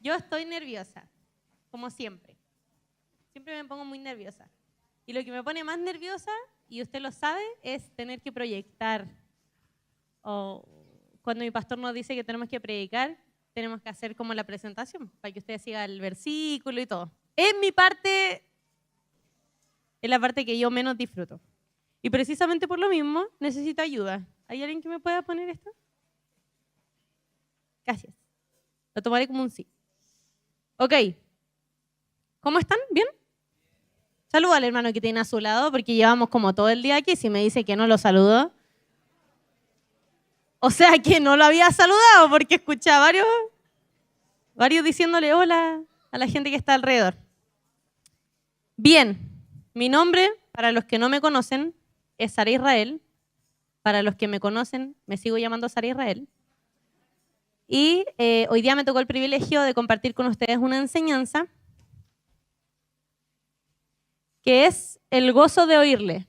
Yo estoy nerviosa, como siempre. Siempre me pongo muy nerviosa. Y lo que me pone más nerviosa, y usted lo sabe, es tener que proyectar. O cuando mi pastor nos dice que tenemos que predicar, tenemos que hacer como la presentación, para que usted siga el versículo y todo. Es mi parte, es la parte que yo menos disfruto. Y precisamente por lo mismo, necesito ayuda. ¿Hay alguien que me pueda poner esto? Gracias. Lo tomaré como un sí. Ok. ¿Cómo están? ¿Bien? Saluda al hermano que tiene a su lado, porque llevamos como todo el día aquí. Si me dice que no lo saludo, o sea que no lo había saludado, porque escuché a varios diciéndole hola a la gente que está alrededor. Bien, mi nombre, para los que no me conocen, es Sara Israel. Para los que me conocen, me sigo llamando Sara Israel. Y hoy día me tocó el privilegio de compartir con ustedes una enseñanza que es el gozo de oírle.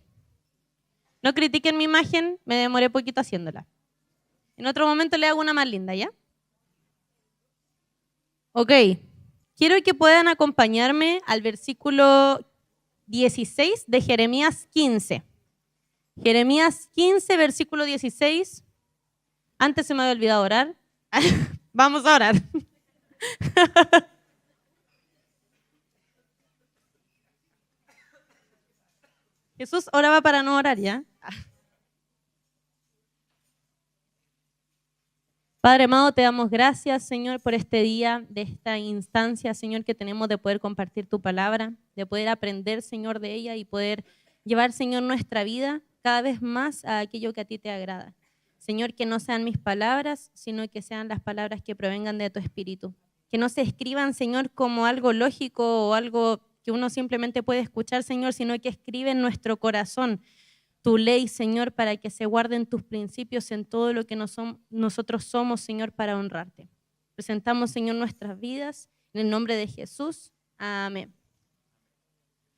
No critiquen mi imagen, me demoré poquito haciéndola. En otro momento le hago una más linda, ¿ya? Ok, quiero que puedan acompañarme al versículo 16 de Jeremías 15. Jeremías 15, versículo 16. Antes se me había olvidado orar. Vamos a orar. Jesús oraba para no orar, ¿ya? Padre amado, te damos gracias, Señor, por este día, de esta instancia, Señor, que tenemos de poder compartir tu palabra, de poder aprender, Señor, de ella y poder llevar, Señor, nuestra vida cada vez más a aquello que a ti te agrada. Señor, que no sean mis palabras, sino que sean las palabras que provengan de tu Espíritu. Que no se escriban, Señor, como algo lógico o algo que uno simplemente puede escuchar, Señor, sino que escribe en nuestro corazón tu ley, Señor, para que se guarden tus principios en todo lo que nosotros somos, Señor, para honrarte. Presentamos, Señor, nuestras vidas en el nombre de Jesús. Amén.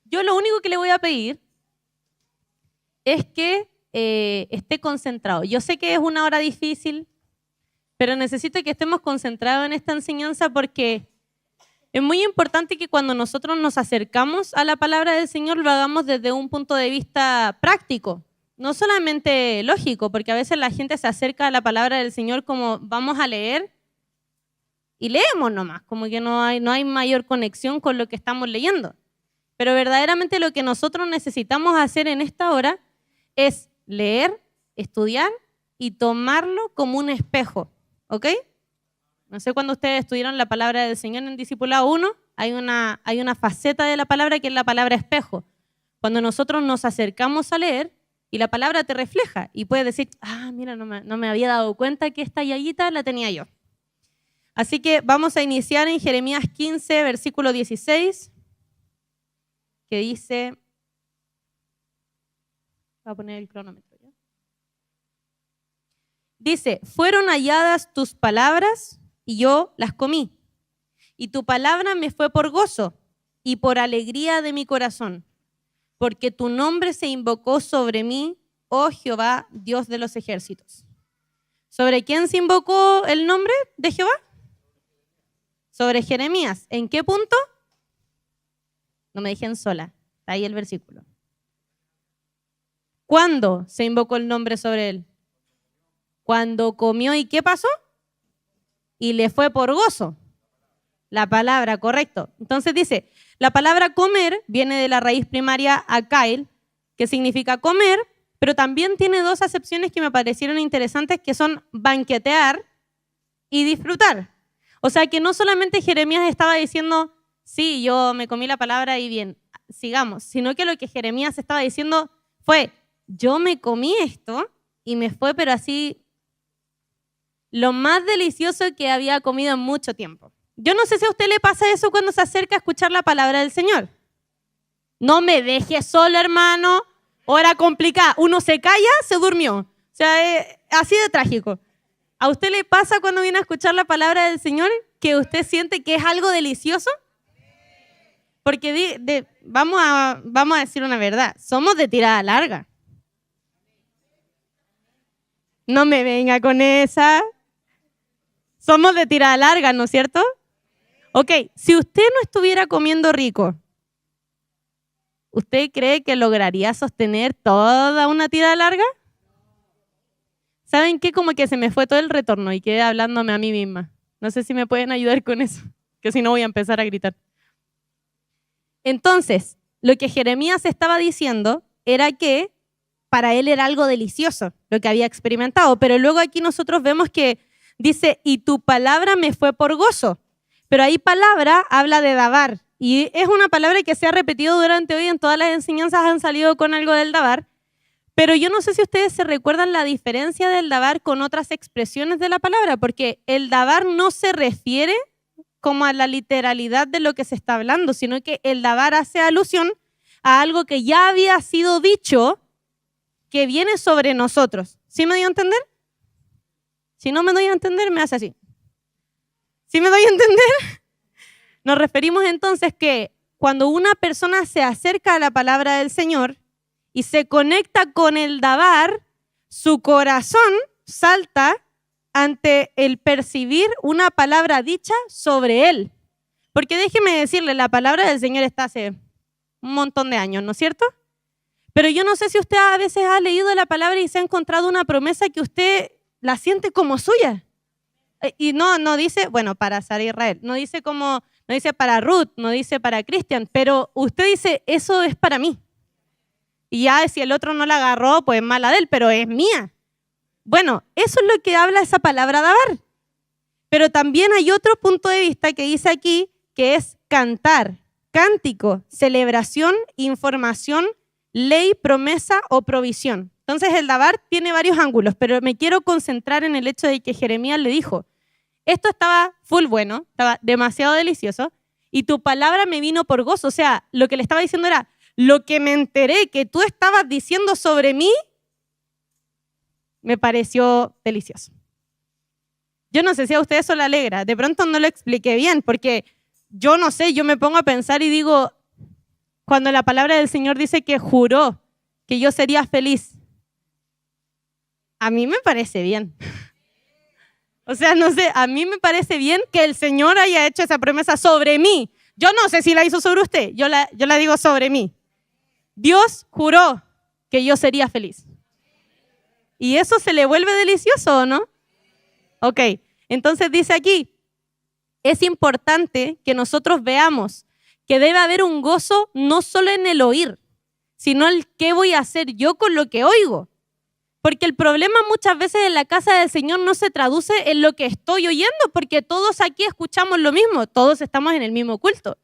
Yo lo único que le voy a pedir es que esté concentrado. Yo sé que es una hora difícil, pero necesito que estemos concentrados en esta enseñanza porque es muy importante que cuando nosotros nos acercamos a la palabra del Señor lo hagamos desde un punto de vista práctico, no solamente lógico, porque a veces la gente se acerca a la palabra del Señor como vamos a leer y leemos nomás, como que no hay mayor conexión con lo que estamos leyendo. Pero verdaderamente lo que nosotros necesitamos hacer en esta hora es leer, estudiar y tomarlo como un espejo, ¿ok? No sé cuándo ustedes estudiaron la palabra del Señor en Discipulado 1, hay una faceta de la palabra que es la palabra espejo. Cuando nosotros nos acercamos a leer y la palabra te refleja y puedes decir, mira, no me había dado cuenta que esta yayita la tenía yo. Así que vamos a iniciar en Jeremías 15, versículo 16, que dice... Voy a poner el cronómetro, ¿ya? Dice, fueron halladas tus palabras y yo las comí. Y tu palabra me fue por gozo y por alegría de mi corazón, porque tu nombre se invocó sobre mí, oh Jehová, Dios de los ejércitos. ¿Sobre quién se invocó el nombre de Jehová? Sobre Jeremías. ¿En qué punto? No me dejen sola, está ahí el versículo. ¿Cuándo se invocó el nombre sobre él? Cuando comió, ¿y qué pasó? Y le fue por gozo. La palabra, correcto. Entonces dice, la palabra comer viene de la raíz primaria akail, que significa comer, pero también tiene dos acepciones que me parecieron interesantes, que son banquetear y disfrutar. O sea, que no solamente Jeremías estaba diciendo, sí, yo me comí la palabra y bien, sigamos, sino que lo que Jeremías estaba diciendo fue, yo me comí esto y me fue, pero así, lo más delicioso que había comido en mucho tiempo. Yo no sé si a usted le pasa eso cuando se acerca a escuchar la palabra del Señor. No me deje solo, hermano. Hora complicada. Uno se calla, se durmió. O sea, es así de trágico. ¿A usted le pasa cuando viene a escuchar la palabra del Señor que usted siente que es algo delicioso? Porque vamos a decir una verdad. Somos de tirada larga. No me venga con esa. Somos de tirada larga, ¿no es cierto? Ok, si usted no estuviera comiendo rico, ¿usted cree que lograría sostener toda una tirada larga? ¿Saben qué? Como que se me fue todo el retorno y quedé hablándome a mí misma. No sé si me pueden ayudar con eso, que si no voy a empezar a gritar. Entonces, lo que Jeremías estaba diciendo era que para él era algo delicioso lo que había experimentado, pero luego aquí nosotros vemos que dice, y tu palabra me fue por gozo. Pero ahí palabra habla de dabar, y es una palabra que se ha repetido durante hoy en todas las enseñanzas, han salido con algo del dabar, pero yo no sé si ustedes se recuerdan la diferencia del dabar con otras expresiones de la palabra, porque el dabar no se refiere como a la literalidad de lo que se está hablando, sino que el dabar hace alusión a algo que ya había sido dicho, que viene sobre nosotros. ¿Sí me doy a entender? Si no me doy a entender, me hace así. ¿Sí me doy a entender? Nos referimos entonces que cuando una persona se acerca a la palabra del Señor y se conecta con el dabar, su corazón salta ante el percibir una palabra dicha sobre él. Porque déjeme decirle, la palabra del Señor está hace un montón de años, ¿no es cierto? Pero yo no sé si usted a veces ha leído la palabra y se ha encontrado una promesa que usted la siente como suya. Y no dice, bueno, para Sara Israel, no dice para Ruth, no dice para Cristian, pero usted dice, eso es para mí. Y ya si el otro no la agarró, pues mala de él, pero es mía. Bueno, eso es lo que habla esa palabra dabar. Pero también hay otro punto de vista que dice aquí, que es cantar, cántico, celebración, información, ley, promesa o provisión. Entonces el dabar tiene varios ángulos, pero me quiero concentrar en el hecho de que Jeremías le dijo, esto estaba full bueno, estaba demasiado delicioso, y tu palabra me vino por gozo. O sea, lo que le estaba diciendo era, lo que me enteré que tú estabas diciendo sobre mí, me pareció delicioso. Yo no sé si a usted eso le alegra, de pronto no lo expliqué bien, porque yo no sé, yo me pongo a pensar y digo, cuando la palabra del Señor dice que juró que yo sería feliz, a mí me parece bien. O sea, no sé, a mí me parece bien que el Señor haya hecho esa promesa sobre mí. Yo no sé si la hizo sobre usted, yo la digo sobre mí. Dios juró que yo sería feliz. ¿Y eso se le vuelve delicioso o no? Ok, entonces dice aquí, es importante que nosotros veamos que debe haber un gozo no solo en el oír, sino el qué voy a hacer yo con lo que oigo. Porque el problema muchas veces en la casa del Señor no se traduce en lo que estoy oyendo, porque todos aquí escuchamos lo mismo, todos estamos en el mismo culto.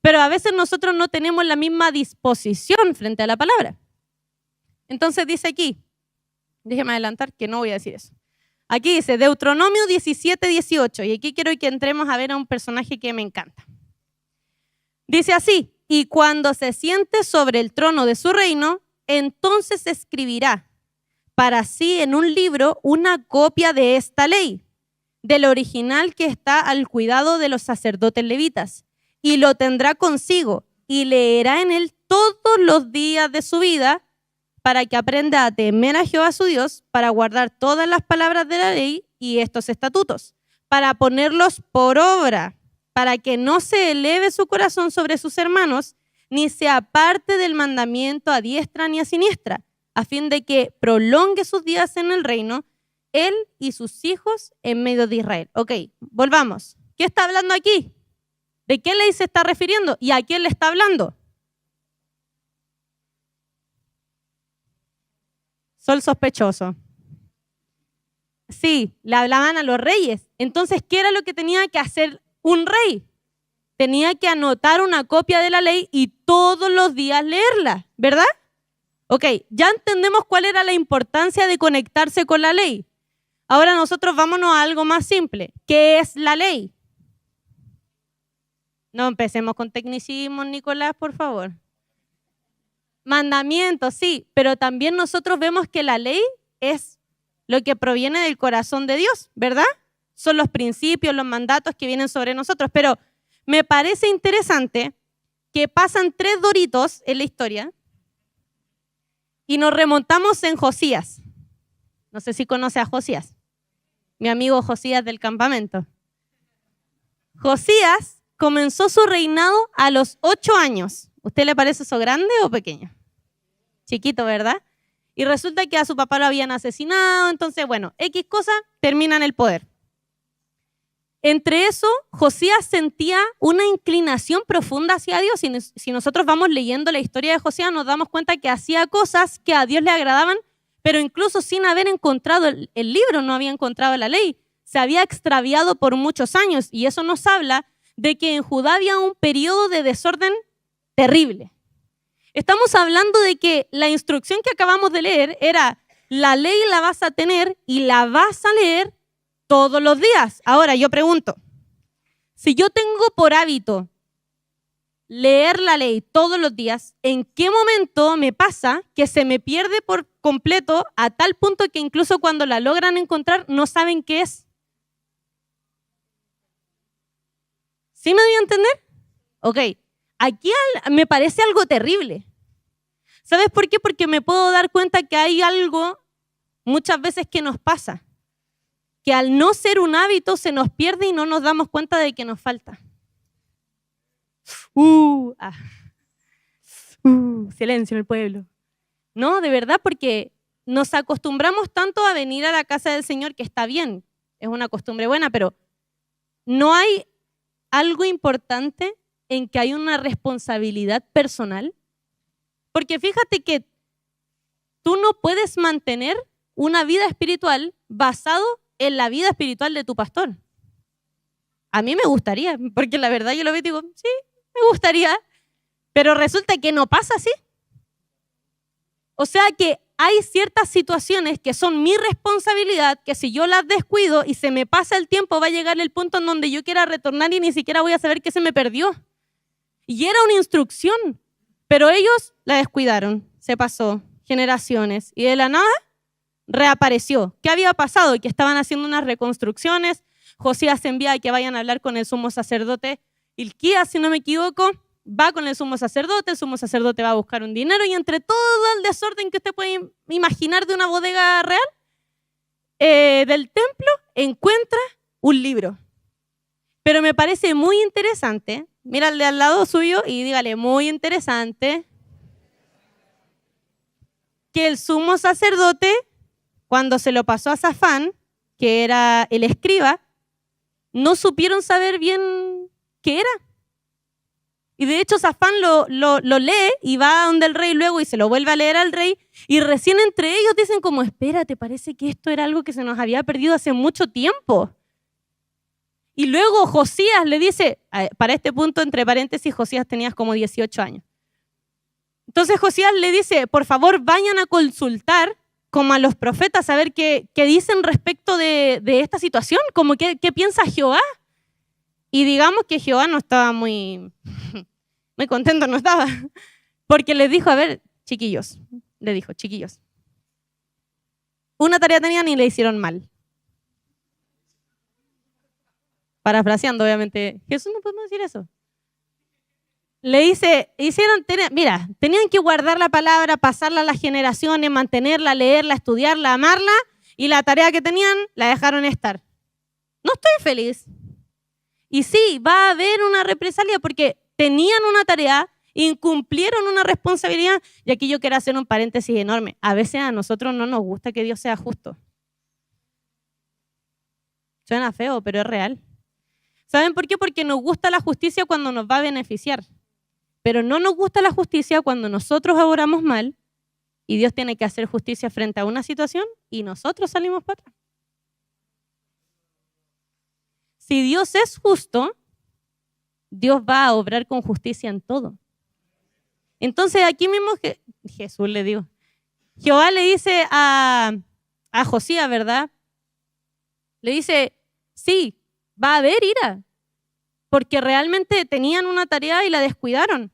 Pero a veces nosotros no tenemos la misma disposición frente a la palabra. Entonces dice aquí, déjeme adelantar que no voy a decir eso. Aquí dice Deuteronomio 17:18, y aquí quiero que entremos a ver a un personaje que me encanta. Dice así, y cuando se siente sobre el trono de su reino, entonces escribirá para sí en un libro una copia de esta ley, del original que está al cuidado de los sacerdotes levitas, y lo tendrá consigo y leerá en él todos los días de su vida para que aprenda a temer a Jehová su Dios, para guardar todas las palabras de la ley y estos estatutos, para ponerlos por obra, para que no se eleve su corazón sobre sus hermanos, ni se aparte del mandamiento a diestra ni a siniestra, a fin de que prolongue sus días en el reino, él y sus hijos en medio de Israel. Ok, volvamos. ¿Qué está hablando aquí? ¿De qué ley se está refiriendo? ¿Y a quién le está hablando? Sol sospechoso. Sí, le hablaban a los reyes. Entonces, ¿qué era lo que tenía que hacer un rey? Tenía que anotar una copia de la ley y todos los días leerla, ¿verdad? Ok, ya entendemos cuál era la importancia de conectarse con la ley. Ahora nosotros vámonos a algo más simple. ¿Qué es la ley? No empecemos con tecnicismos, Nicolás, por favor. Mandamientos, sí, pero también nosotros vemos que la ley es lo que proviene del corazón de Dios, ¿verdad? Son los principios, los mandatos que vienen sobre nosotros, pero me parece interesante que pasan 3 doritos en la historia y nos remontamos en Josías. No sé si conoce a Josías, mi amigo Josías del campamento. Josías comenzó su reinado a los 8 años. ¿Usted le parece eso grande o pequeño? Chiquito, ¿verdad? Y resulta que a su papá lo habían asesinado, entonces, bueno, X cosa, termina en el poder. Entre eso, Josías sentía una inclinación profunda hacia Dios. Si nosotros vamos leyendo la historia de Josías, nos damos cuenta que hacía cosas que a Dios le agradaban, pero incluso sin haber encontrado el libro, no había encontrado la ley. Se había extraviado por muchos años, y eso nos habla de que en Judá había un periodo de desorden terrible. Estamos hablando de que la instrucción que acabamos de leer era: la ley la vas a tener y la vas a leer todos los días. Ahora yo pregunto, si yo tengo por hábito leer la ley todos los días, ¿en qué momento me pasa que se me pierde por completo a tal punto que incluso cuando la logran encontrar no saben qué es? ¿Sí me doy a entender? Ok, aquí me parece algo terrible. ¿Sabes por qué? Porque me puedo dar cuenta que hay algo muchas veces que nos pasa, que al no ser un hábito se nos pierde y no nos damos cuenta de que nos falta. Silencio en el pueblo. No, de verdad, porque nos acostumbramos tanto a venir a la casa del Señor, que está bien, es una costumbre buena, pero no hay algo importante en que hay una responsabilidad personal. Porque fíjate que tú no puedes mantener una vida espiritual basado en la vida espiritual de tu pastor. A mí me gustaría, porque la verdad yo lo veo y digo, sí, me gustaría, pero resulta que no pasa así. O sea que hay ciertas situaciones que son mi responsabilidad, que si yo las descuido y se me pasa el tiempo, va a llegar el punto en donde yo quiera retornar y ni siquiera voy a saber que se me perdió. Y era una instrucción, pero ellos la descuidaron, se pasó generaciones y de la nada reapareció. ¿Qué había pasado? Que estaban haciendo unas reconstrucciones. Josías envía a que vayan a hablar con el sumo sacerdote Hilquías, si no me equivoco. Va con el sumo sacerdote va a buscar un dinero y entre todo el desorden que usted puede imaginar de una bodega real, del templo, encuentra un libro. Pero me parece muy interesante, mírale al lado suyo y dígale, muy interesante, que el sumo sacerdote, cuando se lo pasó a Safán, que era el escriba, no supieron saber bien qué era. Y de hecho Safán lo lee y va donde el rey luego y se lo vuelve a leer al rey y recién entre ellos dicen como, espérate, parece que esto era algo que se nos había perdido hace mucho tiempo. Y luego Josías le dice, para este punto entre paréntesis, Josías tenía como 18 años. Entonces Josías le dice, por favor vayan a consultar como a los profetas a ver qué dicen respecto de esta situación, como qué piensa Jehová. Y digamos que Jehová no estaba muy contento, no estaba, porque les dijo, a ver, chiquillos, una tarea tenían y le hicieron mal. Parafraseando, obviamente, Jesús no podemos decir eso. Le dice, tenían que guardar la palabra, pasarla a las generaciones, mantenerla, leerla, estudiarla, amarla, y la tarea que tenían la dejaron estar. No estoy feliz. Y sí, va a haber una represalia porque tenían una tarea, incumplieron una responsabilidad. Y aquí yo quiero hacer un paréntesis enorme. A veces a nosotros no nos gusta que Dios sea justo. Suena feo, pero es real. ¿Saben por qué? Porque nos gusta la justicia cuando nos va a beneficiar. Pero no nos gusta la justicia cuando nosotros obramos mal y Dios tiene que hacer justicia frente a una situación y nosotros salimos para atrás. Si Dios es justo, Dios va a obrar con justicia en todo. Entonces aquí mismo Jesús le dijo, Jehová le dice a Josías, ¿verdad? Le dice, sí, va a haber ira, porque realmente tenían una tarea y la descuidaron.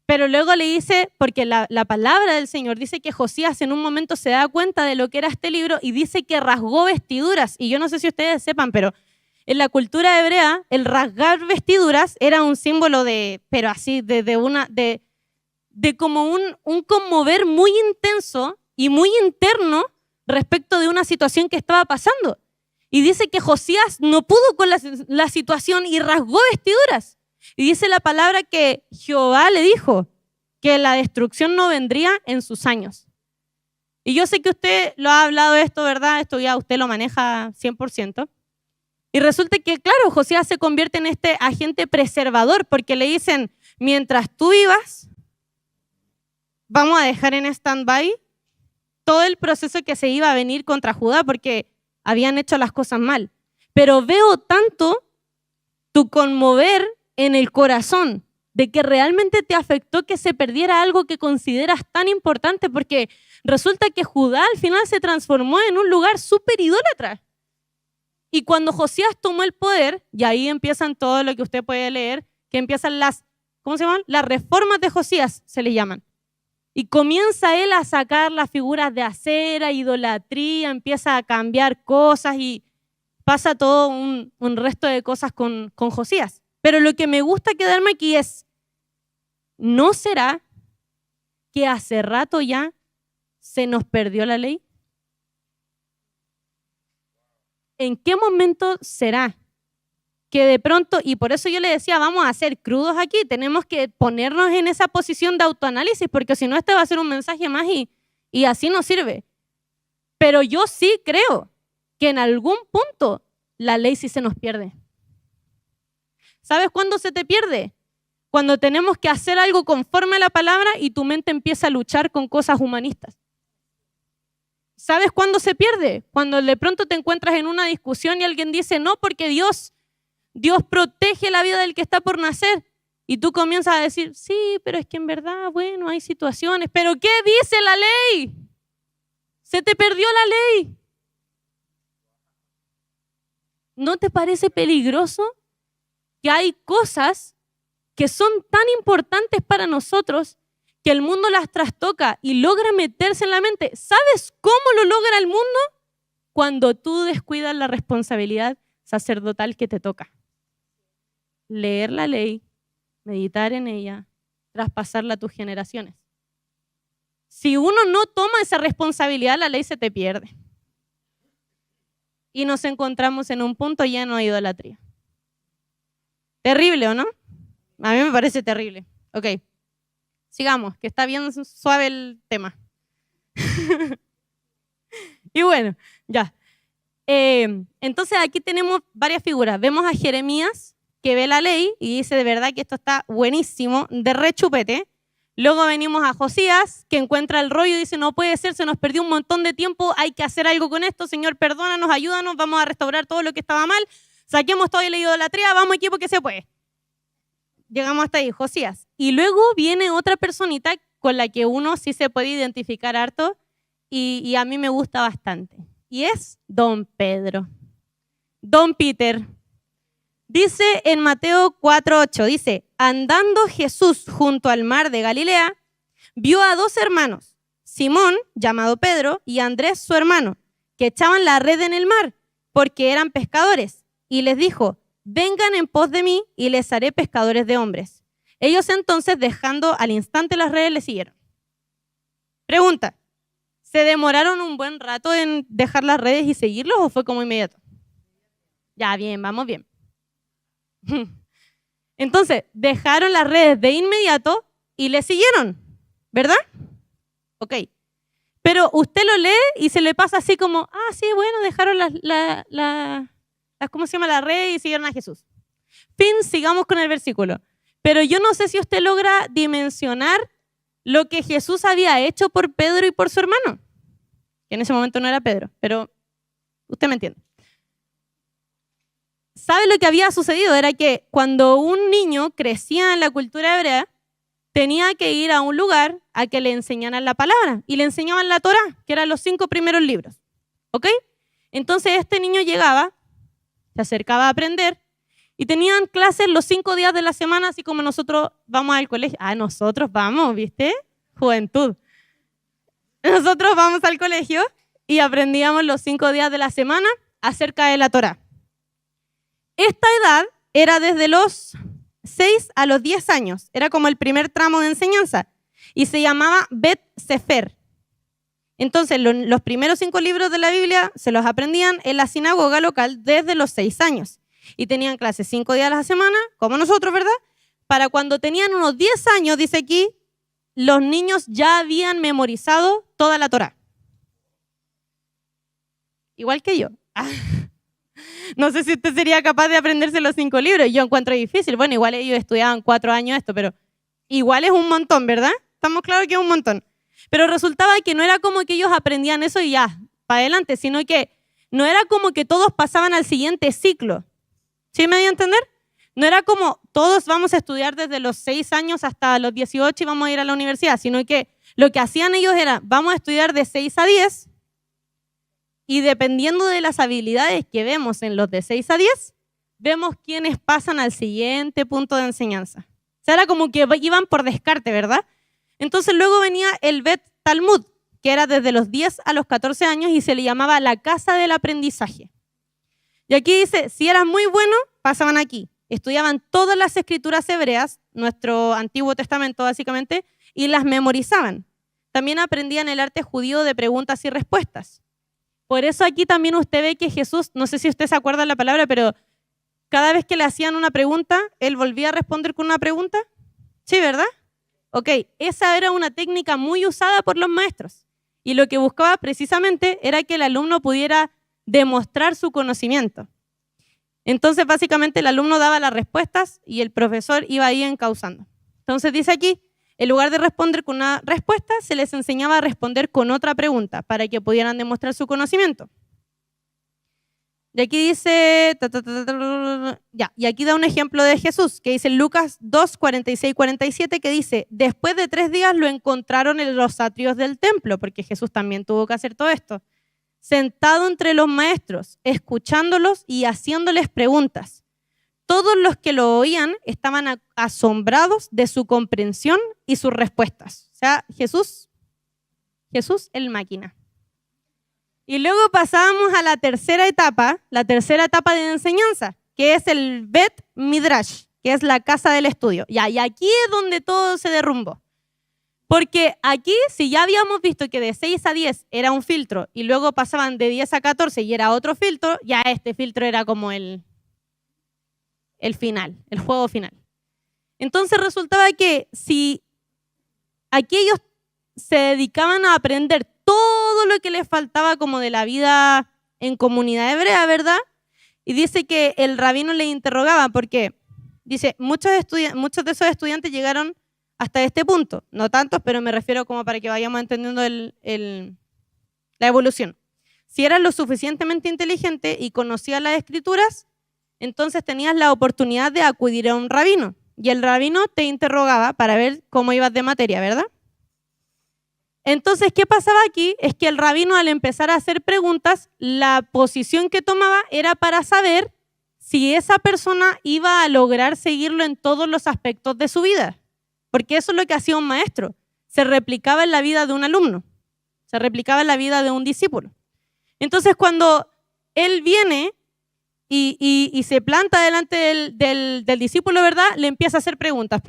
Pero luego le dice, porque la palabra del Señor dice que Josías en un momento se da cuenta de lo que era este libro y dice que rasgó vestiduras. Y yo no sé si ustedes sepan, pero en la cultura hebrea, el rasgar vestiduras era un símbolo pero así, de como un conmover muy intenso y muy interno respecto de una situación que estaba pasando. Y dice que Josías no pudo con la situación y rasgó vestiduras. Y dice la palabra que Jehová le dijo que la destrucción no vendría en sus años. Y yo sé que usted lo ha hablado esto, ¿verdad? Esto ya usted lo maneja 100%. Y resulta que, claro, Josías se convierte en este agente preservador porque le dicen, mientras tú vivas, vamos a dejar en stand-by todo el proceso que se iba a venir contra Judá porque habían hecho las cosas mal. Pero veo tanto tu conmover en el corazón de que realmente te afectó que se perdiera algo que consideras tan importante, porque resulta que Judá al final se transformó en un lugar súper idólatra. Y cuando Josías tomó el poder, y ahí empiezan todo lo que usted puede leer, que empiezan ¿cómo se llaman? Las reformas de Josías se le llaman. Y comienza él a sacar las figuras de acera, idolatría, empieza a cambiar cosas y pasa todo un resto de cosas con Josías. Pero lo que me gusta quedarme aquí es, ¿no será que hace rato ya se nos perdió la ley? ¿En qué momento será que de pronto, y por eso yo le decía, vamos a ser crudos aquí, tenemos que ponernos en esa posición de autoanálisis, porque si no este va a ser un mensaje más y así no sirve. Pero yo sí creo que en algún punto la ley sí se nos pierde. ¿Sabes cuándo se te pierde? Cuando tenemos que hacer algo conforme a la palabra y tu mente empieza a luchar con cosas humanistas. ¿Sabes cuándo se pierde? Cuando de pronto te encuentras en una discusión y alguien dice, no, porque Dios protege la vida del que está por nacer. Y tú comienzas a decir, sí, pero es que en verdad, bueno, hay situaciones. ¿Pero qué dice la ley? Se te perdió la ley. ¿No te parece peligroso que hay cosas que son tan importantes para nosotros que el mundo las trastoca y logra meterse en la mente? ¿Sabes cómo lo logra el mundo? Cuando tú descuidas la responsabilidad sacerdotal que te toca. Leer la ley, meditar en ella, traspasarla a tus generaciones. Si uno no toma esa responsabilidad, la ley se te pierde. Y nos encontramos en un punto lleno de idolatría. Terrible, ¿o no? A mí me parece terrible. Ok, sigamos, que está bien suave el tema. Y bueno, ya. Entonces aquí tenemos varias figuras. Vemos a Jeremías, que ve la ley y dice de verdad que esto está buenísimo, de rechupete. Luego venimos a Josías, que encuentra el rollo y dice, no puede ser, se nos perdió un montón de tiempo, hay que hacer algo con esto, Señor, perdónanos, ayúdanos, vamos a restaurar todo lo que estaba mal, saquemos toda la idolatría, vamos equipo que se puede. Llegamos hasta ahí, Josías. Y luego viene otra personita con la que uno sí se puede identificar harto y a mí me gusta bastante. Y es Don Pedro. Don Peter. Dice en Mateo 4:8, dice, andando Jesús junto al mar de Galilea, vio a dos hermanos, Simón, llamado Pedro, y Andrés, su hermano, que echaban la red en el mar, porque eran pescadores. Y les dijo, vengan en pos de mí y les haré pescadores de hombres. Ellos entonces, dejando al instante las redes, le siguieron. Pregunta, ¿se demoraron un buen rato en dejar las redes y seguirlos o fue como inmediato? Ya, bien, vamos bien. Entonces, dejaron las redes de inmediato y le siguieron, ¿verdad? Ok. Pero usted lo lee y se le pasa así como, sí, bueno, dejaron ¿cómo se llama? La red y siguieron a Jesús. Fin, sigamos con el versículo. Pero yo no sé si usted logra dimensionar lo que Jesús había hecho por Pedro y por su hermano, que en ese momento no era Pedro, pero usted me entiende. ¿Sabe lo que había sucedido? Era que cuando un niño crecía en la cultura hebrea, tenía que ir a un lugar a que le enseñaran la palabra y le enseñaban la Torá, que eran los 5 primeros libros. ¿Ok? Entonces este niño llegaba, se acercaba a aprender y tenían clases los 5 días de la semana, así como nosotros vamos al colegio. Nosotros vamos, ¿viste? Juventud. Nosotros vamos al colegio y aprendíamos los 5 días de la semana acerca de la Torá. Esta edad era desde los 6 a los 10 años. Era como el primer tramo de enseñanza y se llamaba Bet Sefer. Entonces, los primeros 5 libros de la Biblia se los aprendían en la sinagoga local desde los 6 años. Y tenían clases 5 días a la semana, como nosotros, ¿verdad? Para cuando tenían unos 10 años, dice aquí, los niños ya habían memorizado toda la Torá. Igual que yo. No sé si usted sería capaz de aprenderse los 5 libros. Yo encuentro difícil. Bueno, igual ellos estudiaban 4 años esto, pero igual es un montón, ¿verdad? Estamos claros que es un montón. Pero resultaba que no era como que ellos aprendían eso y ya, para adelante, sino que no era como que todos pasaban al siguiente ciclo. ¿Sí me dio a entender? No era como todos vamos a estudiar desde los 6 años hasta los 18 y vamos a ir a la universidad, sino que lo que hacían ellos era, vamos a estudiar de 6 a 10 y dependiendo de las habilidades que vemos en los de 6 a 10, vemos quiénes pasan al siguiente punto de enseñanza. O sea, era como que iban por descarte, ¿verdad? Entonces luego venía el Bet Talmud, que era desde los 10 a los 14 años y se le llamaba la casa del aprendizaje. Y aquí dice, si eran muy buenos, pasaban aquí. Estudiaban todas las escrituras hebreas, nuestro Antiguo Testamento básicamente, y las memorizaban. También aprendían el arte judío de preguntas y respuestas. Por eso aquí también usted ve que Jesús, no sé si usted se acuerda de la palabra, pero cada vez que le hacían una pregunta, él volvía a responder con una pregunta. Sí, ¿verdad? Ok, esa era una técnica muy usada por los maestros. Y lo que buscaba precisamente era que el alumno pudiera demostrar su conocimiento. Entonces, básicamente, el alumno daba las respuestas y el profesor iba ahí encauzando. Entonces, dice aquí, en lugar de responder con una respuesta, se les enseñaba a responder con otra pregunta para que pudieran demostrar su conocimiento. Y aquí dice, y aquí da un ejemplo de Jesús, que dice en Lucas 2, 46, 47, que dice, después de 3 días lo encontraron en los atrios del templo, porque Jesús también tuvo que hacer todo esto, sentado entre los maestros, escuchándolos y haciéndoles preguntas. Todos los que lo oían estaban asombrados de su comprensión y sus respuestas. O sea, Jesús el máquina. Y luego pasábamos a la tercera etapa de enseñanza, que es el Bet Midrash, que es la casa del estudio. Y aquí es donde todo se derrumbó. Porque aquí, si ya habíamos visto que de 6 a 10 era un filtro y luego pasaban de 10 a 14 y era otro filtro, ya este filtro era como el final, el juego final. Entonces resultaba que si aquí ellos se dedicaban a aprender todo lo que les faltaba como de la vida en comunidad hebrea, ¿verdad? Y dice que el rabino le interrogaba porque, dice, muchos de esos estudiantes llegaron hasta este punto, no tantos, pero me refiero como para que vayamos entendiendo la evolución. Si eras lo suficientemente inteligente y conocías las escrituras, entonces tenías la oportunidad de acudir a un rabino. Y el rabino te interrogaba para ver cómo ibas de materia, ¿verdad? Entonces, ¿qué pasaba aquí? Es que el rabino, al empezar a hacer preguntas, la posición que tomaba era para saber si esa persona iba a lograr seguirlo en todos los aspectos de su vida. Porque eso es lo que hacía un maestro. Se replicaba en la vida de un alumno. Se replicaba en la vida de un discípulo. Entonces, cuando él viene y se planta delante del discípulo, ¿verdad? Le empieza a hacer preguntas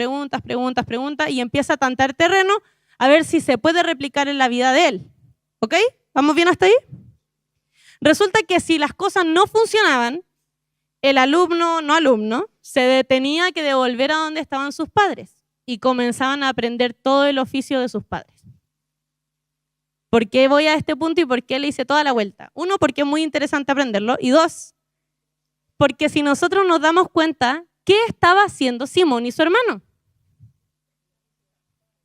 y empieza a tantear terreno a ver si se puede replicar en la vida de él. ¿Ok? ¿Vamos bien hasta ahí? Resulta que si las cosas no funcionaban, el alumno se tenía que devolver a donde estaban sus padres y comenzaban a aprender todo el oficio de sus padres. ¿Por qué voy a este punto y por qué le hice toda la vuelta? 1, porque es muy interesante aprenderlo. Y 2, porque si nosotros nos damos cuenta, ¿qué estaba haciendo Simón y su hermano?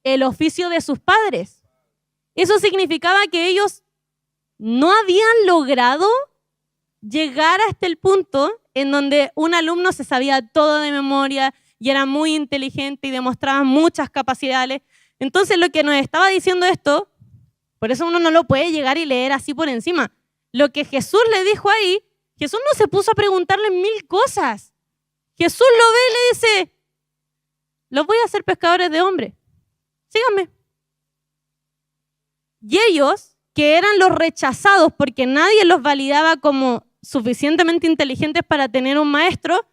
el oficio de sus padres. Eso significaba que ellos no habían logrado llegar hasta el punto en donde un alumno se sabía todo de memoria y era muy inteligente y demostraba muchas capacidades. Entonces lo que nos estaba diciendo esto, por eso uno no lo puede llegar y leer así por encima. Lo que Jesús le dijo ahí, Jesús no se puso a preguntarle 1000 cosas. Jesús lo ve y le dice, los voy a hacer pescadores de hombres. Síganme. Y ellos, que eran los rechazados porque nadie los validaba como suficientemente inteligentes para tener un maestro,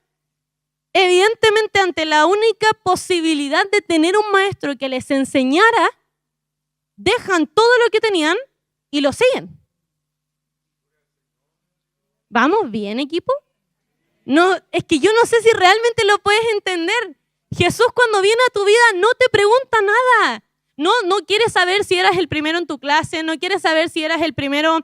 evidentemente ante la única posibilidad de tener un maestro que les enseñara, dejan todo lo que tenían y lo siguen. ¿Vamos bien, equipo? No, es que yo no sé si realmente lo puedes entender. Jesús cuando viene a tu vida no te pregunta nada. No quiere saber si eras el primero en tu clase, no quiere saber si eras el primero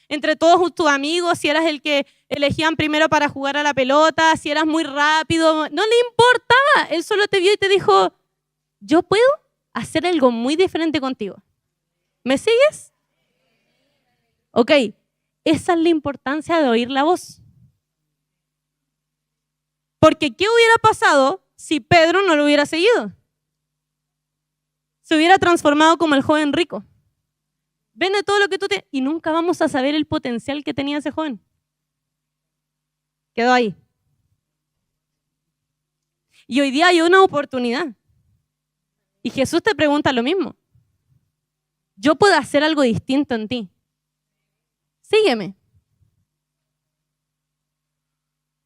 entre todos tus amigos, si eras el que elegían primero para jugar a la pelota, si eras muy rápido. No le importaba. Él solo te vio y te dijo, yo puedo hacer algo muy diferente contigo. ¿Me sigues? Ok, esa es la importancia de oír la voz. Porque ¿qué hubiera pasado si Pedro no lo hubiera seguido? Se hubiera transformado como el joven rico. Vende todo lo que tú tienes y nunca vamos a saber el potencial que tenía ese joven. Quedó ahí. Y hoy día hay una oportunidad. Y Jesús te pregunta lo mismo. Yo puedo hacer algo distinto en ti. Sígueme.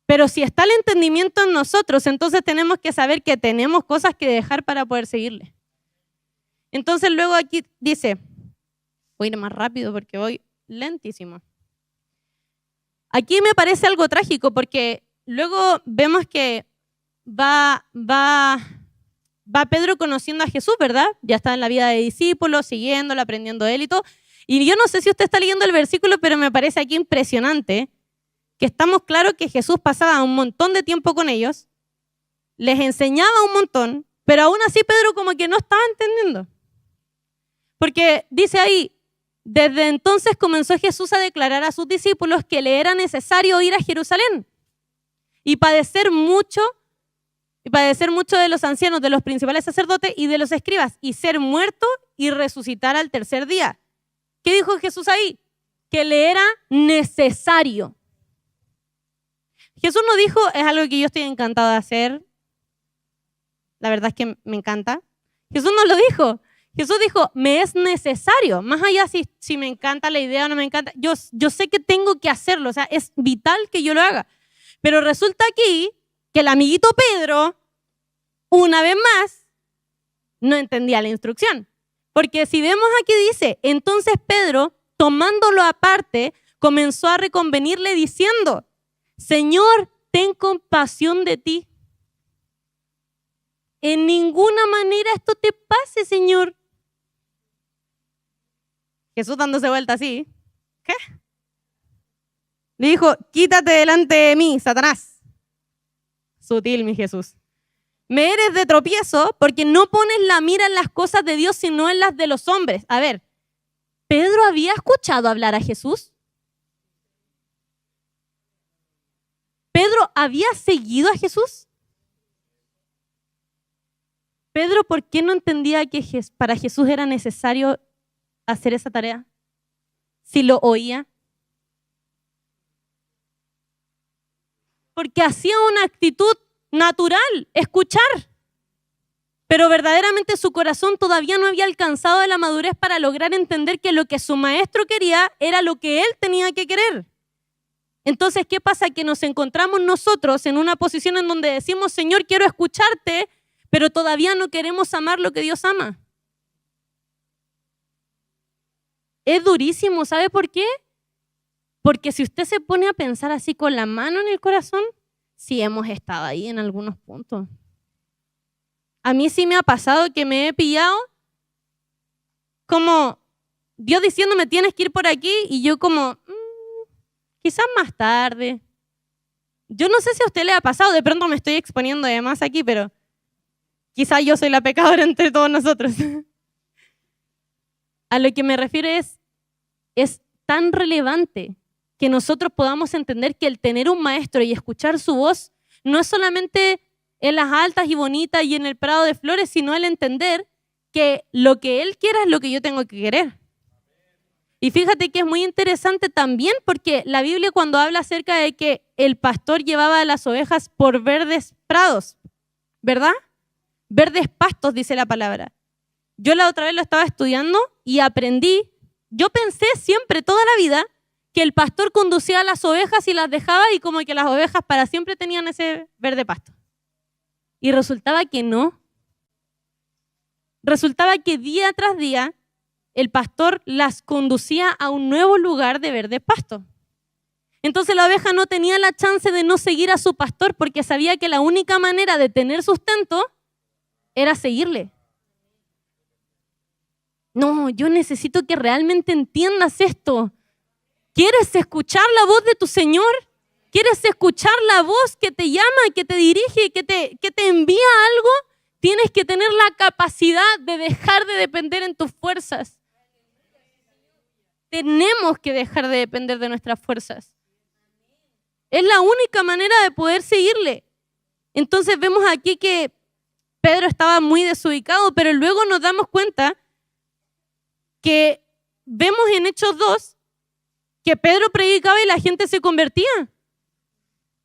Pero si está el entendimiento en nosotros, entonces tenemos que saber que tenemos cosas que dejar para poder seguirle. Entonces luego aquí dice, voy a ir más rápido porque voy lentísimo. Aquí me parece algo trágico porque luego vemos que va Pedro conociendo a Jesús, ¿verdad? Ya está en la vida de discípulos, siguiéndolo, aprendiendo de él y todo. Y yo no sé si usted está leyendo el versículo, pero me parece aquí impresionante que estamos claros que Jesús pasaba un montón de tiempo con ellos, les enseñaba un montón, pero aún así Pedro como que no estaba entendiendo. Porque dice ahí, desde entonces comenzó Jesús a declarar a sus discípulos que le era necesario ir a Jerusalén y padecer mucho de los ancianos, de los principales sacerdotes y de los escribas, y ser muerto y resucitar al tercer día. ¿Qué dijo Jesús ahí? Que le era necesario. Jesús no dijo, es algo que yo estoy encantado de hacer. La verdad es que me encanta. Jesús no lo dijo. Jesús dijo, me es necesario. Más allá si me encanta la idea o no me encanta, yo sé que tengo que hacerlo. O sea, es vital que yo lo haga. Pero resulta aquí que el amiguito Pedro, una vez más, no entendía la instrucción. Porque si vemos aquí dice, entonces Pedro, tomándolo aparte, comenzó a reconvenirle diciendo, Señor, ten compasión de ti. En ninguna manera esto te pase, Señor. Jesús dándose vuelta así. ¿Qué? Le dijo, quítate delante de mí, Satanás. Sutil, mi Jesús. Me eres de tropiezo porque no pones la mira en las cosas de Dios, sino en las de los hombres. A ver, ¿Pedro había escuchado hablar a Jesús? ¿Pedro había seguido a Jesús? Pedro, ¿por qué no entendía que para Jesús era necesario hacer esa tarea? Si lo oía. Porque hacía una actitud natural, escuchar. Pero verdaderamente su corazón todavía no había alcanzado la madurez para lograr entender que lo que su maestro quería era lo que él tenía que querer. Entonces, ¿qué pasa? Que nos encontramos nosotros en una posición en donde decimos, Señor, quiero escucharte, pero todavía no queremos amar lo que Dios ama. Es durísimo, ¿sabe por qué? Porque si usted se pone a pensar así con la mano en el corazón, sí hemos estado ahí en algunos puntos. A mí sí me ha pasado que me he pillado como Dios diciéndome tienes que ir por aquí y yo como, quizás más tarde. Yo no sé si a usted le ha pasado, de pronto me estoy exponiendo de más aquí, pero quizás yo soy la pecadora entre todos nosotros. A lo que me refiero es tan relevante que nosotros podamos entender que el tener un maestro y escuchar su voz no es solamente en las altas y bonitas y en el prado de flores, sino el entender que lo que Él quiera es lo que yo tengo que querer. Y fíjate que es muy interesante también porque la Biblia cuando habla acerca de que el pastor llevaba a las ovejas por verdes prados, ¿verdad? Verdes pastos, dice la palabra. Yo la otra vez lo estaba estudiando y aprendí. Yo pensé siempre, toda la vida, que el pastor conducía a las ovejas y las dejaba y como que las ovejas para siempre tenían ese verde pasto. Y resultaba que no. Resultaba que día tras día el pastor las conducía a un nuevo lugar de verde pasto. Entonces la oveja no tenía la chance de no seguir a su pastor porque sabía que la única manera de tener sustento era seguirle. No, yo necesito que realmente entiendas esto. ¿Quieres escuchar la voz de tu Señor? ¿Quieres escuchar la voz que te llama, que te dirige, que te envía algo? Tienes que tener la capacidad de dejar de depender en tus fuerzas. Tenemos que dejar de depender de nuestras fuerzas. Es la única manera de poder seguirle. Entonces vemos aquí que Pedro estaba muy desubicado, pero luego nos damos cuenta que vemos en Hechos 2 que Pedro predicaba y la gente se convertía.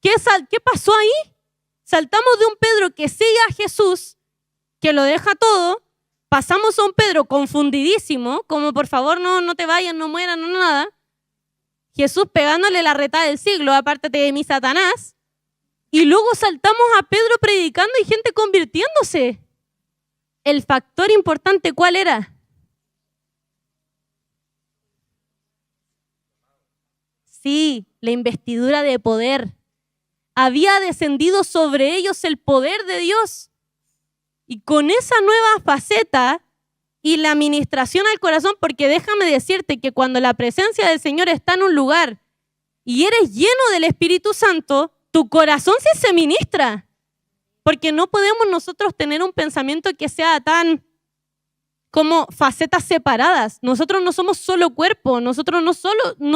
¿Qué pasó ahí? Saltamos de un Pedro que sigue a Jesús, que lo deja todo, pasamos a un Pedro confundidísimo, como por favor no te vayas, no mueras, no nada. Jesús pegándole la retada del siglo, apártate de mí, Satanás. Y luego saltamos a Pedro predicando y gente convirtiéndose. El factor importante, ¿cuál era? Sí, la investidura de poder. Había descendido sobre ellos el poder de Dios. Y con esa nueva faceta y la administración al corazón, porque déjame decirte que cuando la presencia del Señor está en un lugar y eres lleno del Espíritu Santo, tu corazón sí se ministra. Porque no podemos nosotros tener un pensamiento que sea tan como facetas separadas. Nosotros no somos solo cuerpo, nosotros no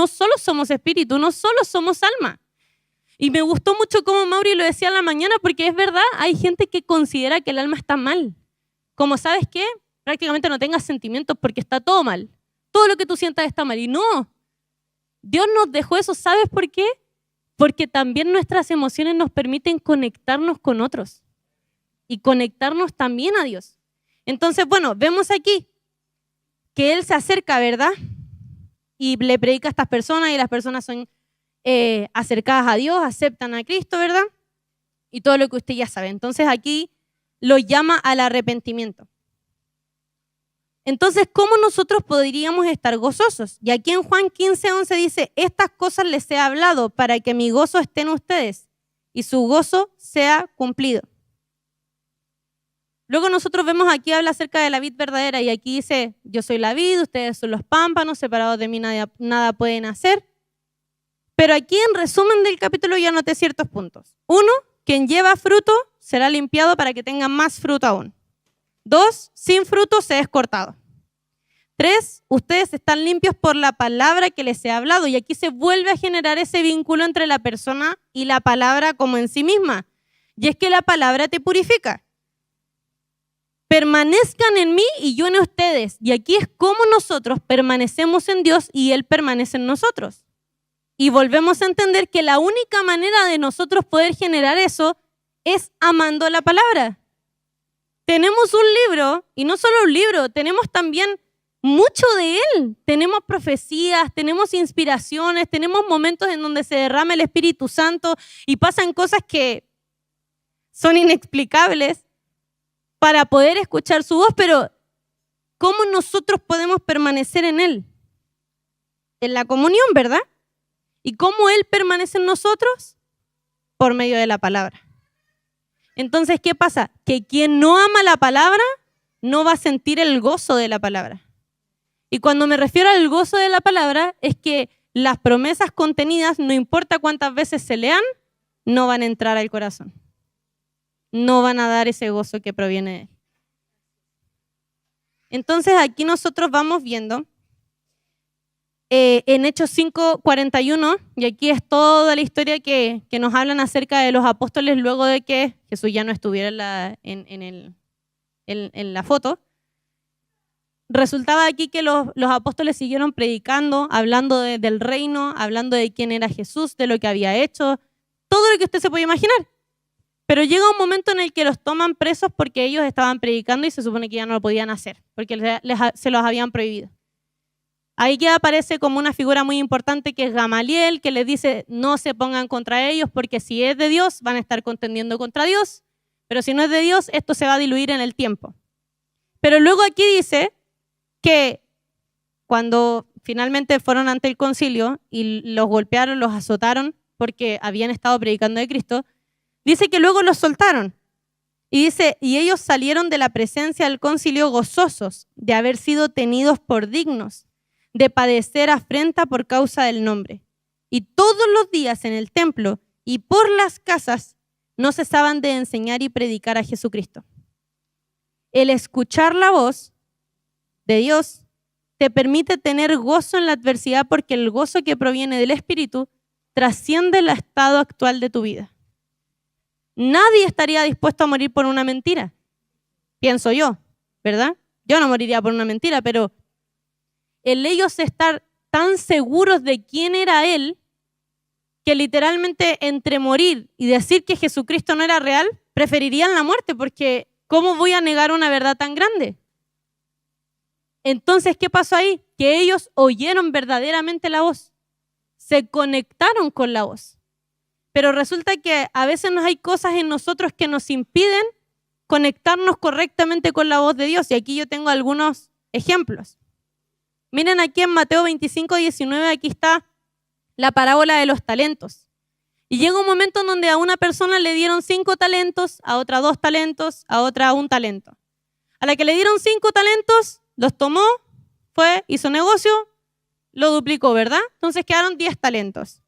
solo somos espíritu, no solo somos alma. Y me gustó mucho como Mauri lo decía en la mañana, porque es verdad, hay gente que considera que el alma está mal. Como, ¿sabes qué? Prácticamente no tengas sentimientos porque está todo mal. Todo lo que tú sientas está mal. Y no, Dios nos dejó eso. ¿Sabes por qué? Porque también nuestras emociones nos permiten conectarnos con otros y conectarnos también a Dios. Entonces, bueno, vemos aquí que Él se acerca, ¿verdad? Y le predica a estas personas y las personas son acercadas a Dios, aceptan a Cristo, ¿verdad? Y todo lo que usted ya sabe. Entonces aquí lo llama al arrepentimiento. Entonces, ¿cómo nosotros podríamos estar gozosos? Y aquí en Juan 15:11 dice, estas cosas les he hablado para que mi gozo esté en ustedes y su gozo sea cumplido. Luego nosotros vemos aquí, habla acerca de la vid verdadera y aquí dice, yo soy la vid, ustedes son los pámpanos, separados de mí nada pueden hacer. Pero aquí en resumen del capítulo ya anoté ciertos puntos. 1, quien lleva fruto será limpiado para que tenga más fruto aún. 2, sin fruto se es cortado. 3, ustedes están limpios por la palabra que les he hablado. Y aquí se vuelve a generar ese vínculo entre la persona y la palabra como en sí misma. Y es que la palabra te purifica. Permanezcan en mí y yo en ustedes. Y aquí es como nosotros permanecemos en Dios y Él permanece en nosotros. Y volvemos a entender que la única manera de nosotros poder generar eso es amando la palabra. Tenemos un libro, y no solo un libro, tenemos también mucho de Él. Tenemos profecías, tenemos inspiraciones, tenemos momentos en donde se derrama el Espíritu Santo y pasan cosas que son inexplicables para poder escuchar su voz, pero ¿cómo nosotros podemos permanecer en Él? En la comunión, ¿verdad? ¿Y cómo Él permanece en nosotros? Por medio de la palabra. Entonces, ¿qué pasa? Que quien no ama la palabra no va a sentir el gozo de la palabra. Y cuando me refiero al gozo de la palabra, es que las promesas contenidas, no importa cuántas veces se lean, no van a entrar al corazón. No van a dar ese gozo que proviene de Él. Entonces aquí nosotros vamos viendo en Hechos 5:41, y aquí es toda la historia que nos hablan acerca de los apóstoles luego de que Jesús ya no estuviera en la foto. Resultaba aquí que los apóstoles siguieron predicando, hablando del reino, hablando de quién era Jesús, de lo que había hecho, todo lo que usted se puede imaginar. Pero llega un momento en el que los toman presos porque ellos estaban predicando y se supone que ya no lo podían hacer, porque se los habían prohibido. Ahí ya aparece como una figura muy importante que es Gamaliel, que les dice no se pongan contra ellos porque si es de Dios van a estar contendiendo contra Dios, pero si no es de Dios esto se va a diluir en el tiempo. Pero luego aquí dice que cuando finalmente fueron ante el concilio y los golpearon, los azotaron porque habían estado predicando de Cristo, dice que luego los soltaron. Y dice, y ellos salieron de la presencia del concilio gozosos de haber sido tenidos por dignos de padecer afrenta por causa del nombre. Y todos los días en el templo y por las casas no cesaban de enseñar y predicar a Jesucristo. El escuchar la voz de Dios te permite tener gozo en la adversidad porque el gozo que proviene del Espíritu trasciende el estado actual de tu vida. Nadie estaría dispuesto a morir por una mentira, pienso yo, ¿verdad? Yo no moriría por una mentira, pero el ellos estar tan seguros de quién era Él, que literalmente entre morir y decir que Jesucristo no era real, preferirían la muerte, porque ¿cómo voy a negar una verdad tan grande? Entonces, ¿qué pasó ahí? Que ellos oyeron verdaderamente la voz, se conectaron con la voz. Pero resulta que a veces hay cosas en nosotros que nos impiden conectarnos correctamente con la voz de Dios. Y aquí yo tengo algunos ejemplos. Miren aquí en Mateo 25:19, aquí está la parábola de los talentos. Y llega un momento en donde a una persona le dieron 5 talentos, a otra 2 talentos, a otra 1 talento. A la que le dieron 5 talentos, los tomó, fue, hizo negocio, lo duplicó, ¿verdad? Entonces quedaron 10 talentos.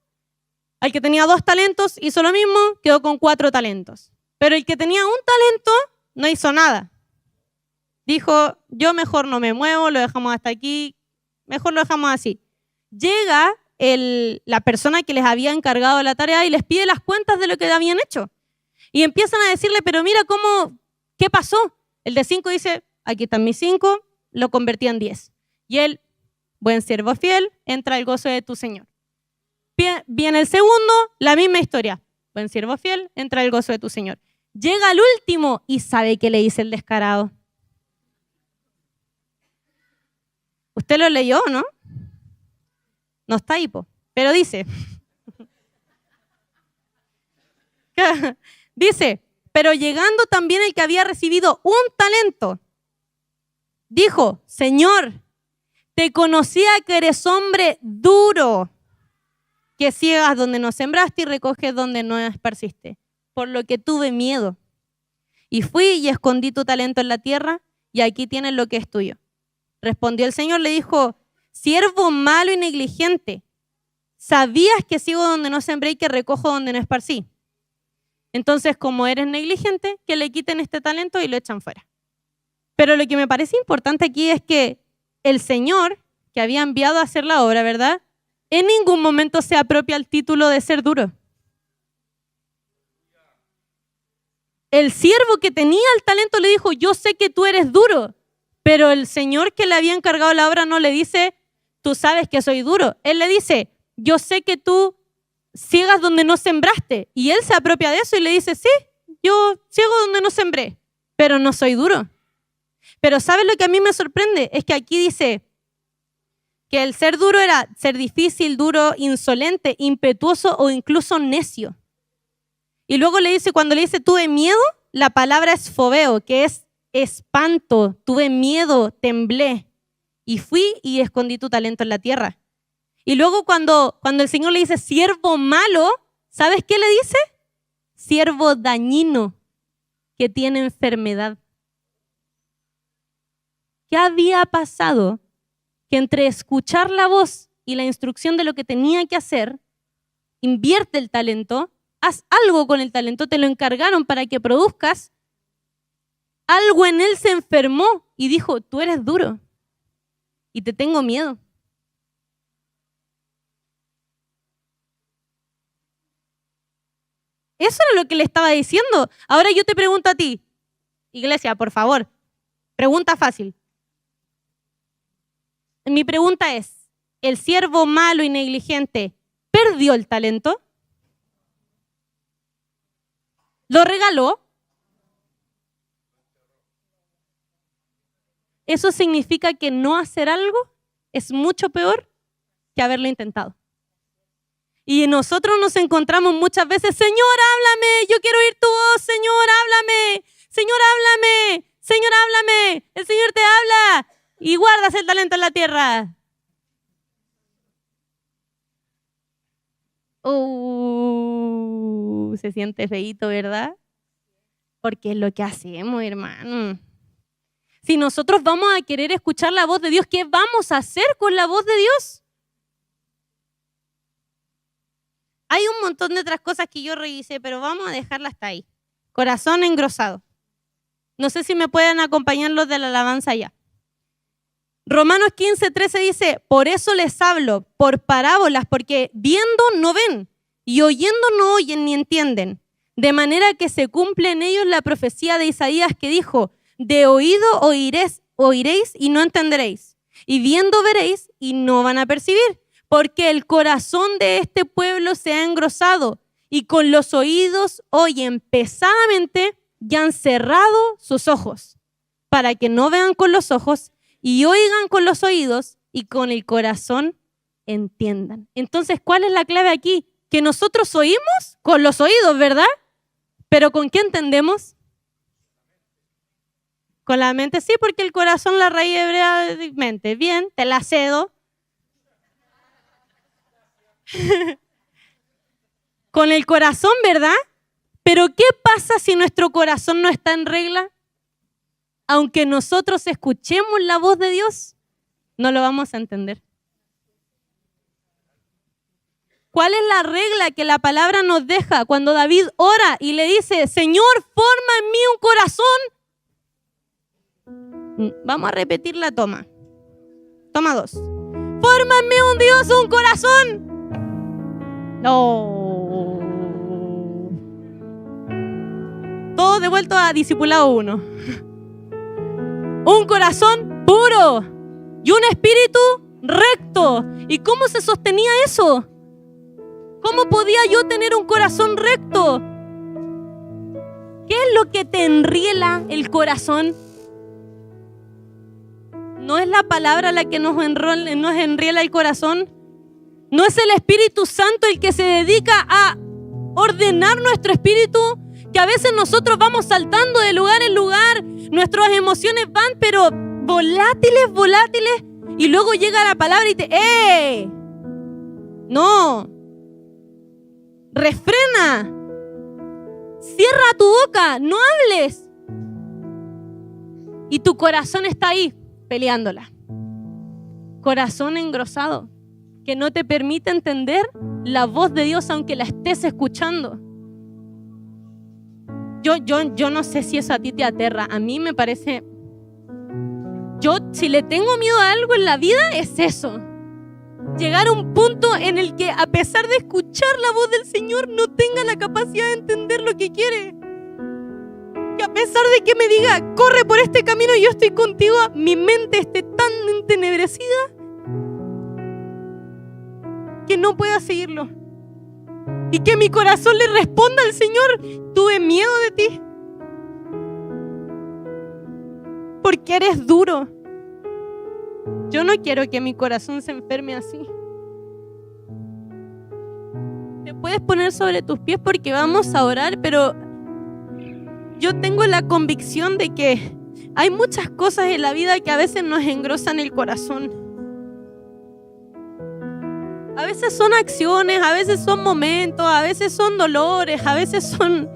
Al que tenía 2 talentos hizo lo mismo, quedó con 4 talentos. Pero el que tenía 1 talento no hizo nada. Dijo, yo mejor no me muevo, lo dejamos hasta aquí, mejor lo dejamos así. Llega la persona que les había encargado la tarea y les pide las cuentas de lo que habían hecho. Y empiezan a decirle, pero mira ¿qué pasó? El de 5 dice, aquí están mis 5, lo convertí en 10. Y él, buen siervo fiel, entra al gozo de tu Señor. Viene el segundo, la misma historia. Buen siervo fiel, entra al gozo de tu Señor. Llega al último y ¿sabe qué le dice el descarado? ¿Usted lo leyó, no? No está ahí, pero dice. Dice, pero llegando también el que había recibido 1 talento, dijo, Señor, te conocía que eres hombre duro, que ciegas donde no sembraste y recoges donde no esparciste, por lo que tuve miedo. Y fui y escondí tu talento en la tierra y aquí tienes lo que es tuyo. Respondió el Señor, le dijo, siervo malo y negligente, ¿sabías que sigo donde no sembré y que recojo donde no esparcí? Entonces, como eres negligente, que le quiten este talento y lo echan fuera. Pero lo que me parece importante aquí es que el Señor, que había enviado a hacer la obra, ¿verdad? En ningún momento se apropia el título de ser duro. El siervo que tenía el talento le dijo, yo sé que tú eres duro, pero el Señor que le había encargado la obra no le dice, tú sabes que soy duro. Él le dice, yo sé que tú ciegas donde no sembraste. Y él se apropia de eso y le dice, sí, yo ciego donde no sembré, pero no soy duro. Pero ¿sabes lo que a mí me sorprende? Es que aquí dice que el ser duro era ser difícil, duro, insolente, impetuoso o incluso necio. Y luego le dice, cuando le dice tuve miedo, la palabra es fobeo, que es espanto, tuve miedo, temblé y fui y escondí tu talento en la tierra. Y luego cuando el Señor le dice siervo malo, ¿sabes qué le dice? Siervo dañino que tiene enfermedad. ¿Qué había pasado? Que entre escuchar la voz y la instrucción de lo que tenía que hacer, invierte el talento, haz algo con el talento, te lo encargaron para que produzcas, algo en él se enfermó y dijo, tú eres duro y te tengo miedo. Eso era lo que le estaba diciendo. Ahora yo te pregunto a ti, iglesia, por favor, pregunta fácil. Mi pregunta es, ¿el siervo malo y negligente perdió el talento? ¿Lo regaló? Eso significa que no hacer algo es mucho peor que haberlo intentado. Y nosotros nos encontramos muchas veces, Señor, háblame, yo quiero oír tu voz, Señor, háblame, Señor, háblame, Señor, háblame, el Señor te habla y guardas el talento en la tierra. Se siente feíto, ¿verdad? Porque es lo que hacemos, hermano. Si nosotros vamos a querer escuchar la voz de Dios, ¿qué vamos a hacer con la voz de Dios? Hay un montón de otras cosas que yo revisé, pero vamos a dejarlas hasta ahí. Corazón engrosado. No sé si me pueden acompañar los de la alabanza ya. Romanos 15:13 dice, por eso les hablo por parábolas, porque viendo no ven, y oyendo no oyen ni entienden. De manera que se cumple en ellos la profecía de Isaías que dijo, de oído oiréis y no entenderéis, y viendo veréis y no van a percibir, porque el corazón de este pueblo se ha engrosado, y con los oídos oyen pesadamente y han cerrado sus ojos, para que no vean con los ojos y oigan con los oídos y con el corazón entiendan. Entonces, ¿cuál es la clave aquí? Que nosotros oímos con los oídos, ¿verdad? ¿Pero con qué entendemos? Con la mente, sí, porque el corazón, la raíz hebrea de mente. Bien, te la cedo. Con el corazón, ¿verdad? Pero ¿qué pasa si nuestro corazón no está en regla? Aunque nosotros escuchemos la voz de Dios, no lo vamos a entender. ¿Cuál es la regla que la palabra nos deja cuando David ora y le dice, Señor, forma en mí un corazón? Vamos a repetir la toma. Toma 2. Forma en mí un Dios, un corazón. No. Todo devuelto a discipulado 1. Un corazón puro y un espíritu recto. ¿Y cómo se sostenía eso? ¿Cómo podía yo tener un corazón recto? ¿Qué es lo que te enriela el corazón? ¿No es la palabra la que nos enriela el corazón? ¿No es el Espíritu Santo el que se dedica a ordenar nuestro espíritu? Que a veces nosotros vamos saltando de lugar en lugar, nuestras emociones van pero volátiles, y luego llega la palabra y te ¡eh! No. Refrena. Cierra tu boca, no hables. Y tu corazón está ahí, peleándola. Corazón engrosado, que no te permite entender la voz de Dios aunque la estés escuchando. Yo no sé si eso a ti te aterra. A mí me parece... si le tengo miedo a algo en la vida, es eso. Llegar a un punto en el que a pesar de escuchar la voz del Señor no tenga la capacidad de entender lo que quiere. Que a pesar de que me diga, corre por este camino, yo estoy contigo, mi mente esté tan entenebrecida que no pueda seguirlo. Y que mi corazón le responda al Señor, tuve miedo de ti. Porque eres duro. Yo no quiero que mi corazón se enferme así. Te puedes poner sobre tus pies porque vamos a orar, pero yo tengo la convicción de que hay muchas cosas en la vida que a veces nos engrosan el corazón. A veces son acciones, a veces son momentos, a veces son dolores, a veces son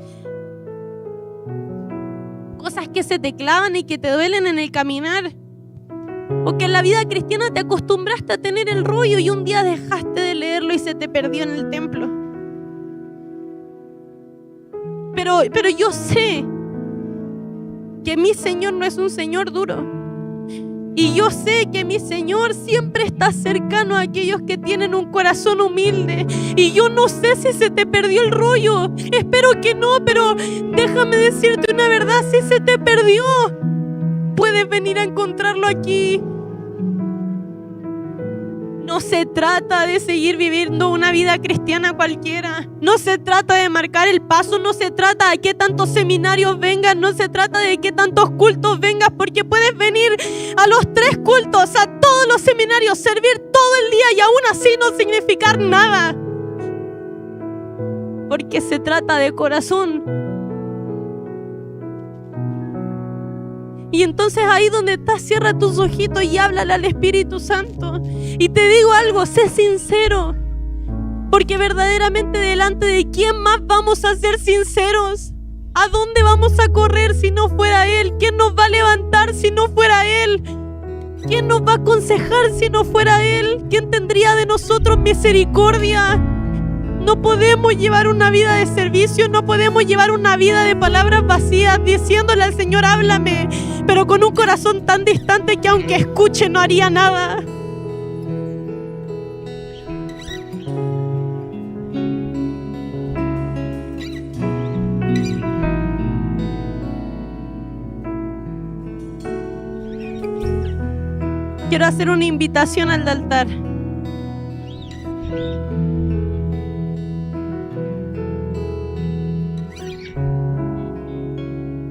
cosas que se te clavan y que te duelen en el caminar. O que en la vida cristiana te acostumbraste a tener el rollo y un día dejaste de leerlo y se te perdió en el templo. Pero yo sé que mi Señor no es un Señor duro. Y yo sé que mi Señor siempre está cercano a aquellos que tienen un corazón humilde. Y yo no sé si se te perdió el rollo. Espero que no, pero déjame decirte una verdad. Si se te perdió, puedes venir a encontrarlo aquí. No se trata de seguir viviendo una vida cristiana cualquiera. No se trata de marcar el paso. No se trata de qué tantos seminarios vengas. No se trata de qué tantos cultos vengas. Porque puedes venir a los 3 cultos, a todos los seminarios, servir todo el día y aún así no significar nada. Porque se trata de corazón. Y entonces ahí donde estás, cierra tus ojitos y háblale al Espíritu Santo. Y te digo algo, sé sincero. Porque verdaderamente delante de quién más vamos a ser sinceros. ¿A dónde vamos a correr si no fuera Él? ¿Quién nos va a levantar si no fuera Él? ¿Quién nos va a aconsejar si no fuera Él? ¿Quién tendría de nosotros misericordia? No podemos llevar una vida de servicio, no podemos llevar una vida de palabras vacías, diciéndole al Señor, háblame, pero con un corazón tan distante que aunque escuche no haría nada. Quiero hacer una invitación al altar.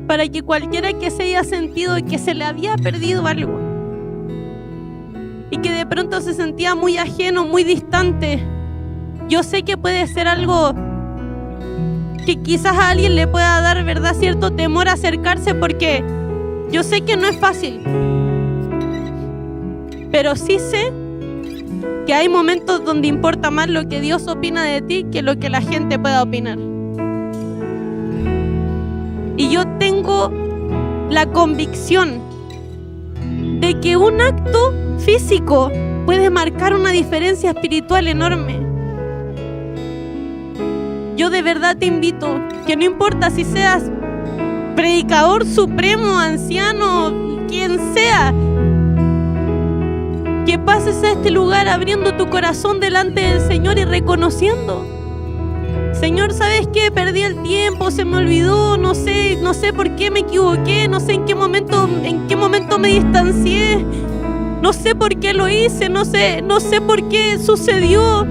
Para que cualquiera que se haya sentido que se le había perdido algo y que de pronto se sentía muy ajeno, muy distante, yo sé que puede ser algo que quizás a alguien le pueda dar, ¿verdad?, cierto temor a acercarse, porque yo sé que no es fácil, pero sí sé que hay momentos donde importa más lo que Dios opina de ti que lo que la gente pueda opinar. Y yo tengo la convicción de que un acto físico puede marcar una diferencia espiritual enorme. Yo de verdad te invito, que no importa si seas predicador supremo, anciano, quien sea, que pases a este lugar abriendo tu corazón delante del Señor y reconociendo: Señor, ¿sabes qué? Perdí el tiempo, se me olvidó, no sé por qué me equivoqué, no sé en qué momento me distancié, no sé por qué lo hice, no sé por qué sucedió.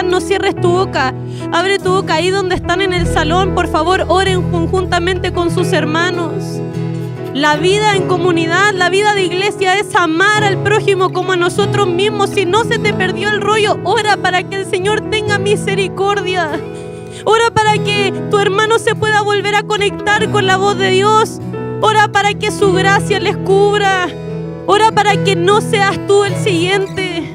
No cierres tu boca, abre tu boca. Ahí donde están en el salón, por favor, oren conjuntamente con sus hermanos. La vida en comunidad, la vida de iglesia es amar al prójimo como a nosotros mismos. Si no se te perdió el rollo, ora para que el Señor tenga misericordia. Ora para que tu hermano se pueda volver a conectar con la voz de Dios. Ora para que su gracia les cubra. Ora para que no seas tú el siguiente.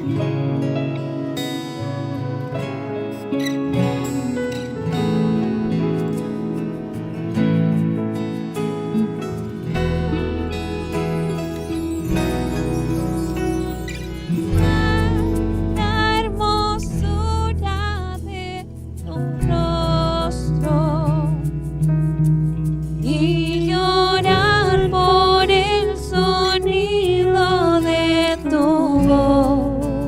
Por el sonido de tu voz.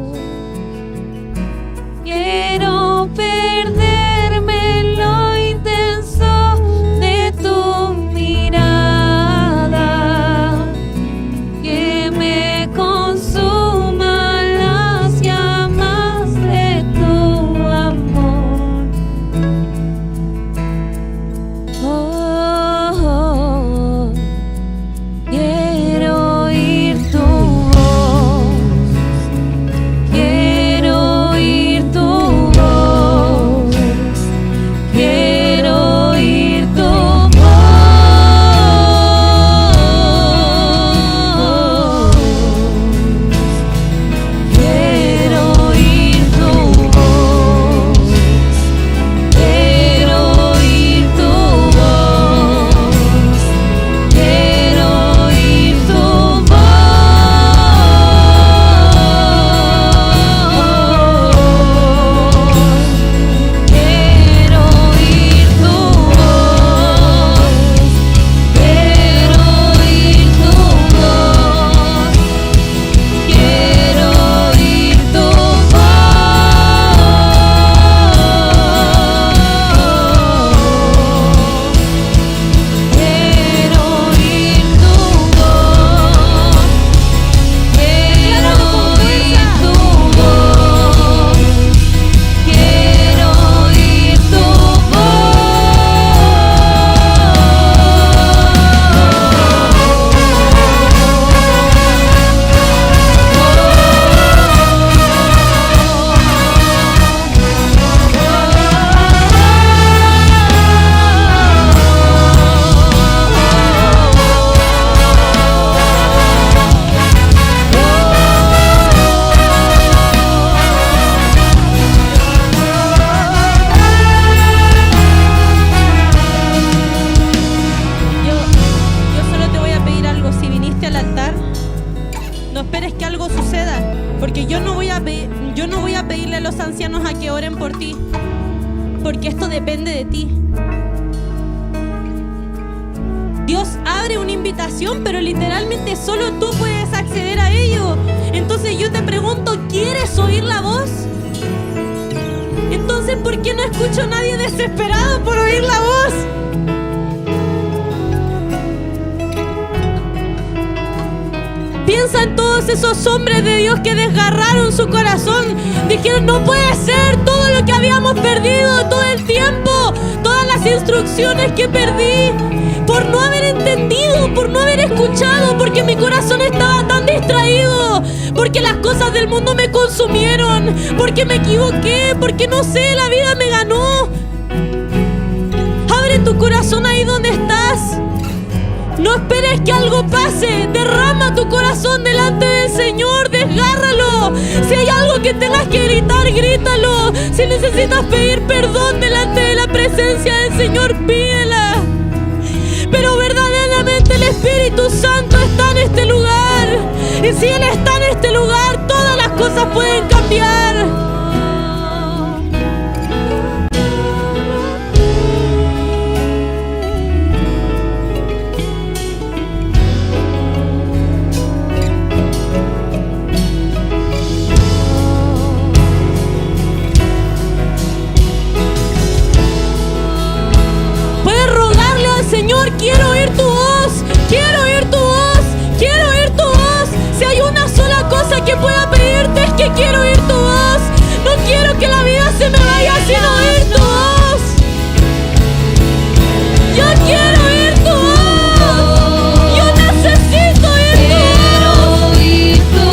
yo no voy a pedirle a los ancianos a que oren por ti, porque esto depende de ti. Dios abre una invitación, pero literalmente solo tú puedes acceder a ello. Entonces yo te pregunto, ¿quieres oír la voz? Entonces, ¿por qué no escucho a nadie desesperado por oír la voz? Piensa en todos esos hombres de Dios que desgarraron su corazón. Dijeron, no puede ser todo lo que habíamos perdido todo el tiempo, todas las instrucciones que perdí, por no haber entendido, por no haber escuchado, porque mi corazón estaba tan distraído, porque las cosas del mundo me consumieron, porque me equivoqué, porque no sé, la vida me ganó. Abre tu corazón ahí donde estás. No esperes que algo pase. Derrama tu corazón delante del Señor. Desgárralo. Si hay algo que tengas que gritar, grítalo. Si necesitas pedir perdón delante de la presencia del Señor, pídela. Pero verdaderamente el Espíritu Santo está en este lugar. Y si Él está en este lugar, todas las cosas pueden cambiar. Señor, quiero oír tu voz, quiero oír tu voz, quiero oír tu voz. Si hay una sola cosa que pueda pedirte es que quiero oír tu voz. No quiero que la vida se me vaya sin oír tu voz. Yo quiero oír tu voz. Yo necesito oír tu voz. Quiero oír tu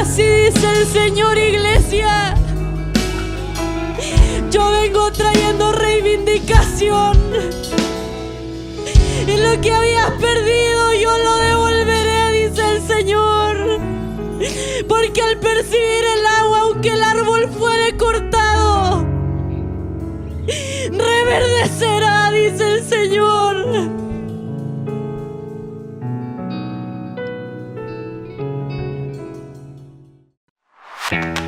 Así dice el Señor, iglesia. Yo vengo trayendo reivindicación. Y lo que habías perdido yo lo devolveré, dice el Señor. Porque al percibir el agua, aunque el árbol fuere cortado, reverdecerá, dice el Señor. Amén.